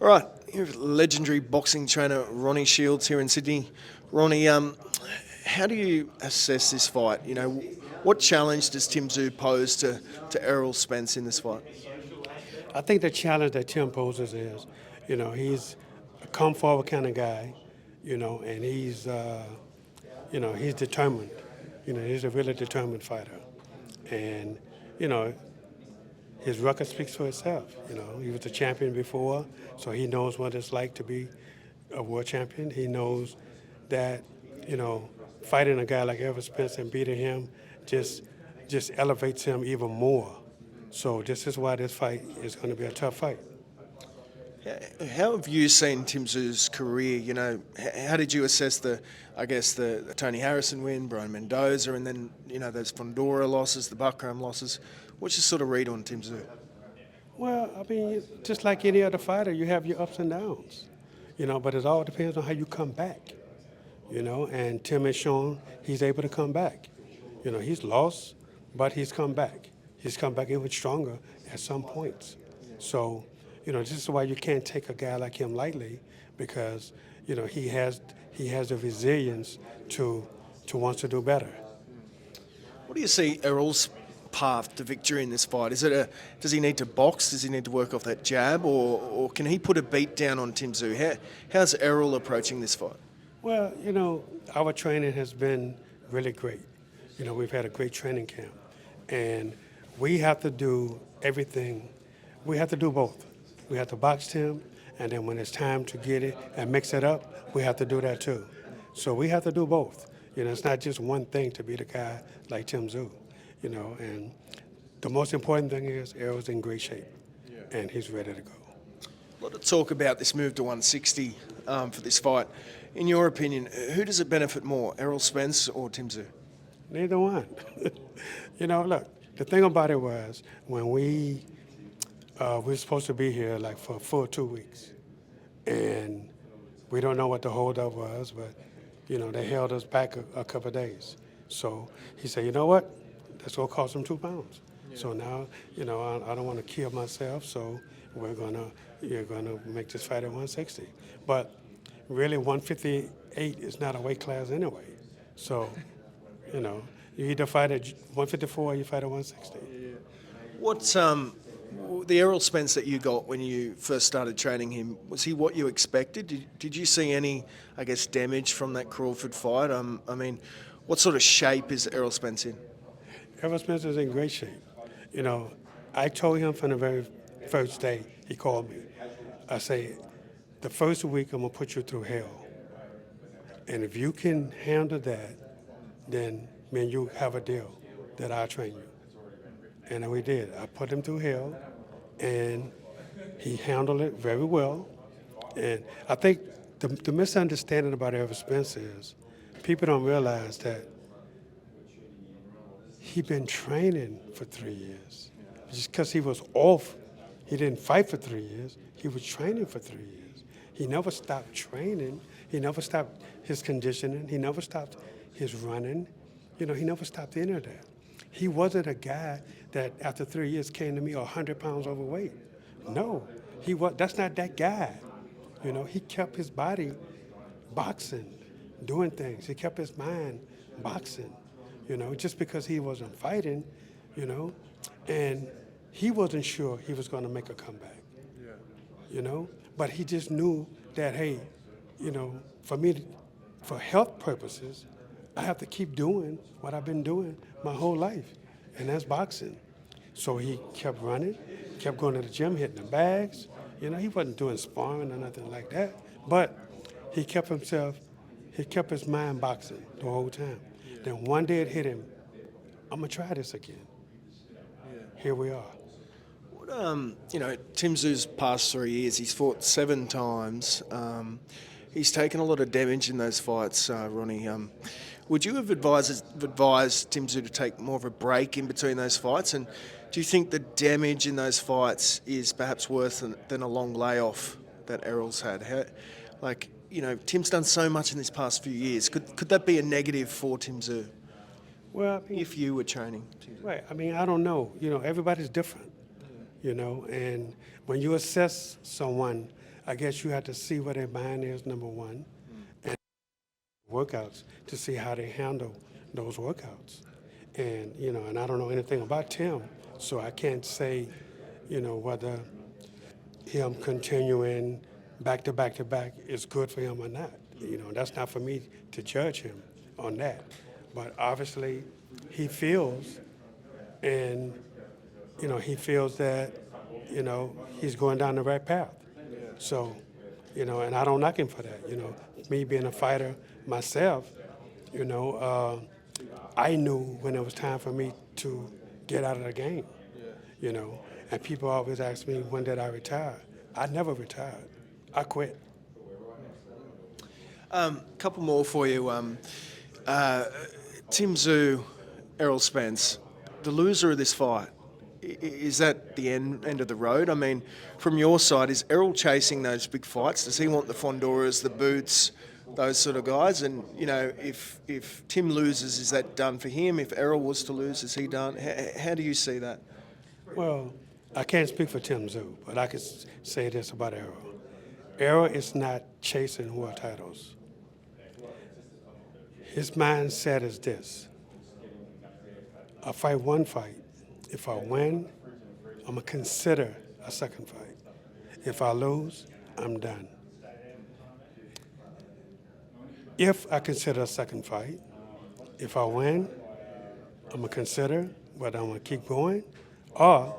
All right, you have legendary boxing trainer Ronnie Shields here in Sydney. Ronnie, how do you assess this fight? What challenge does Tim Tszyu pose to Errol Spence in this fight? I think the challenge that Tim poses is, he's a come forward kind of guy, and he's determined. He's a really determined fighter. And, you know, his record speaks for itself. He was a champion before, so he knows what it's like to be a world champion. He knows that, fighting a guy like Errol Spence and beating him just elevates him even more. So this is why this fight is going to be a tough fight. How have you seen Tim Tszyu's career? How did you assess the Tony Harrison win, Brian Mendoza, and then those Fondora losses, the Buckram losses? What's your sort of read on Tim Tszyu? Well, I mean, just like any other fighter, you have your ups and downs, but it all depends on how you come back, and Tim has shown he's able to come back. He's lost, but he's come back. He's come back even stronger at some points. So, this is why you can't take a guy like him lightly because, he has the resilience to want to do better. What do you see Errol's path to victory in this fight? Does he need to box? Does he need to work off that jab? Or can he put a beat down on Tim Tszyu? How's Errol approaching this fight? Well, our training has been really great. We've had a great training camp. And we have to do everything. We have to do both. We have to box him, and then when it's time to get it and mix it up, we have to do that too. So we have to do both. It's not just one thing to beat a guy like Tim Tszyu, and the most important thing is Errol's in great shape, and he's ready to go. A lot of talk about this move to 160 for this fight. In your opinion, who does it benefit more, Errol Spence or Tim Tszyu? Neither one. Look, the thing about it was when we were supposed to be here like for a full 2 weeks, and we don't know what the holdup was, but they held us back a couple of days. So he said, you know what, that's gonna cost him 2 pounds. Yeah. So now, I don't want to kill myself, so you're gonna make this fight at 160. But really, 158 is not a weight class anyway. So, you either fight at 154 or you fight at 160. Yeah. What's the Errol Spence that you got when you first started training him? Was he what you expected? Did you see any, damage from that Crawford fight? What sort of shape is Errol Spence in? Errol Spence is in great shape. I told him from the very first day he called me. I say, the first week I'm gonna put you through hell, and if you can handle that, then me and you have a deal that I'll train you. And we did. I put him through hell, and he handled it very well. And I think the misunderstanding about Errol Spence is people don't realize that he'd been training for 3 years. Just because he was off, he didn't fight for 3 years. He was training for 3 years. He never stopped training. He never stopped his conditioning. He never stopped his running. He never stopped any of that. He wasn't a guy that after 3 years came to me 100 pounds overweight. No, that's not that guy. He kept his body boxing, doing things. He kept his mind boxing, just because he wasn't fighting, and he wasn't sure he was going to make a comeback, but he just knew that, hey, for health purposes, I have to keep doing what I've been doing my whole life, and that's boxing. So he kept running, kept going to the gym, hitting the bags. He wasn't doing sparring or nothing like that, but he kept his mind boxing the whole time. Yeah. Then one day it hit him, I'm gonna try this again. Yeah. Here we are. What, Tim Tszyu's past 3 years, he's fought 7 times. He's taken a lot of damage in those fights, Ronnie. Would you have advised Tim Tszyu to take more of a break in between those fights? And do you think the damage in those fights is perhaps worse than a long layoff that Errol's had? Tim's done so much in these past few years. Could that be a negative for Tim Tszyu? Well, if you were training Tim Tszyu? Right. I don't know. Everybody's different. And when you assess someone, I guess you have to see where their mind is, number one, and workouts to see how they handle those workouts. And, and I don't know anything about Tim, so I can't say, whether him continuing back to back to back is good for him or not. That's not for me to judge him on that. But obviously, he feels, and, he feels that, he's going down the right path. So, and I don't knock him for that. Me being a fighter myself, I knew when it was time for me to get out of the game, And people always ask me, when did I retire? I never retired. I quit. Couple more for you. Tim Tszyu, Errol Spence, the loser of this fight, is that the end of the road? I mean, from your side, is Errol chasing those big fights? Does he want the Fondoras, the Boots, those sort of guys? And, if Tim loses, is that done for him? If Errol was to lose, is he done? How do you see that? Well, I can't speak for Tim Tszyu, but I can say this about Errol. Errol is not chasing world titles. His mindset is this: I fight one fight. If I win, I'm going to consider a second fight. If I lose, I'm done. If I consider a second fight, if I win, I'm going to consider whether I'm going to keep going or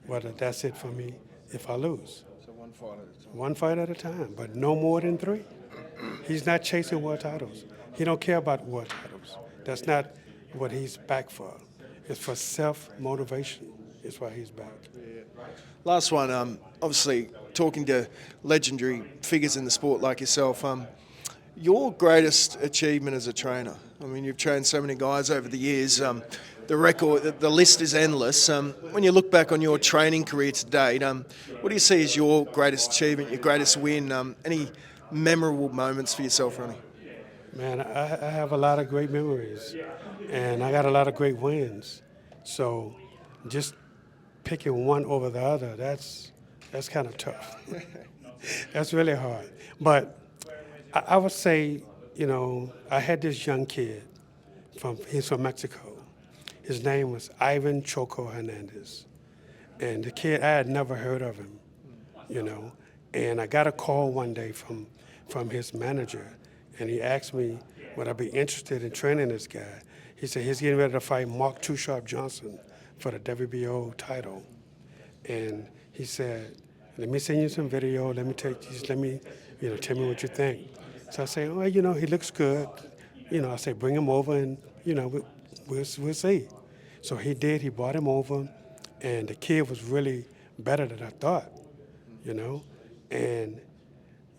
whether that's it for me if I lose. So one fight at a time. One fight at a time, but no more than 3. He's not chasing world titles. He don't care about world titles. That's not what he's back for. It's for self-motivation. Is why he's back. Last one, obviously talking to legendary figures in the sport like yourself, your greatest achievement as a trainer? I mean, you've trained so many guys over the years. The record, the list is endless. When you look back on your training career to date, what do you see as your greatest achievement, your greatest win? Any memorable moments for yourself, Ronnie? Man, I have a lot of great memories, and I got a lot of great wins. So just picking one over the other, that's kind of tough. That's really hard. But I would say, I had this young kid, he's from Mexico. His name was Ivan Choco Hernandez. And the kid, I had never heard of him, And I got a call one day from his manager, and he asked me, would I be interested in training this guy? He said he's getting ready to fight Mark Too Sharp Johnson for the WBO title. And he said, let me send you some video, let me tell me what you think. So I say, well, he looks good. I say, bring him over and, we'll see. So he did, he brought him over, and the kid was really better than I thought, And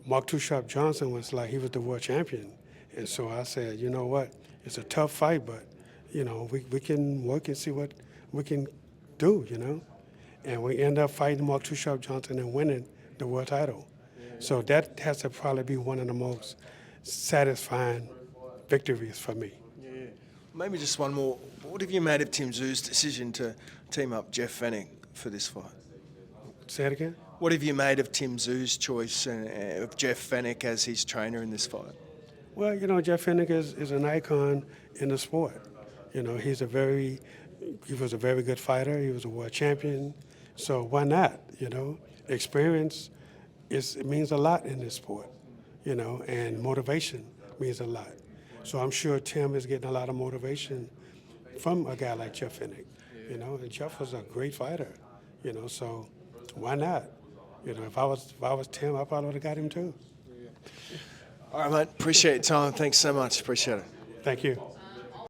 Mark Too Sharp Johnson was like, he was the world champion. And so I said, you know what, it's a tough fight, but, we can work and see what we can do, And we end up fighting Mark Too Sharp Johnson and winning the world title. So that has to probably be one of the most satisfying victories for me. Yeah. Maybe just one more. What have you made of Tim Tszyu's decision to team up Jeff Fenech for this fight? Say it again? What have you made of Tim Tsz유's choice of Jeff Fenech as his trainer in this fight? Well, Jeff Fenech is an icon in the sport. He was a very good fighter. He was a world champion. So why not? Experience it means a lot in this sport, and motivation means a lot. So I'm sure Tim is getting a lot of motivation from a guy like Jeff Fenech, and Jeff was a great fighter, so why not? If I was Tim, I probably would have got him too. All right, mate. Appreciate your time. Thanks so much. Appreciate it. Thank you.